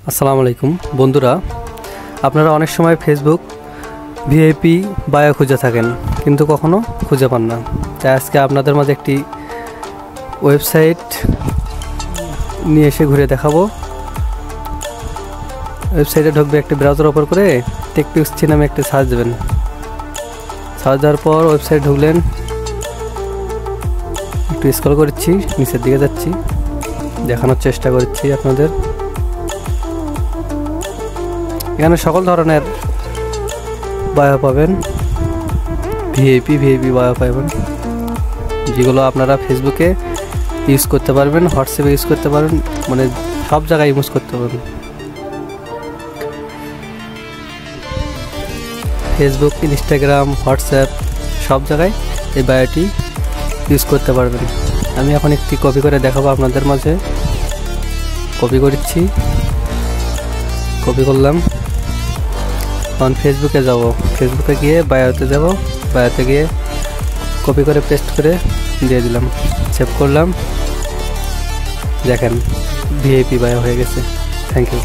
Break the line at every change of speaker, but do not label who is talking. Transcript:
আসসালামু আলাইকুম বন্ধুরা, আপনারা অনেক সময় ফেসবুক ভিআইপি বায়ো খুঁজে থাকেন কিন্তু কখনো খুঁজে পান না। তাই আজকে আপনাদের মাঝে একটি ওয়েবসাইট নিয়ে এসে ঘুরে দেখাবো। ওয়েবসাইটে ঢুকবে, একটি ব্রাউজার ওপেন করে টেকপিক্সি নামে একটি সার্চ দেবেন। সার্চ দেওয়ার পর ওয়েবসাইট ঢুকলেন, একটু স্ক্রল করছি, নিচের দিকে যাচ্ছি, দেখানোর চেষ্টা করছি আপনাদের। এখানে সকল ধরনের বায়ো পাবেন, ভিআইপি বায়ো পাবেন, যেগুলো আপনারা ফেসবুকে ইউজ করতে পারবেন, হোয়াটসঅ্যাপে ইউজ করতে পারবেন, মানে সব জায়গায় ইউজ করতে পারবেন। ফেসবুক, ইনস্টাগ্রাম, হোয়াটসঅ্যাপ সব জায়গায় এই বায়োটি ইউজ করতে পারবেন। আমি এখন একটি কপি করে দেখাবো আপনাদের মাঝে। কপি করছি, কপি করলাম। এখন ফেসবুকে যাব, ফেসবুকে গিয়ে বায়োতে যাব, বায়োতে গিয়ে কপি করে পেস্ট করে দিয়ে দিলাম, সেভ করলাম। দেখেন ভিআইপি বায়ো হয়ে গেছে। Thank you.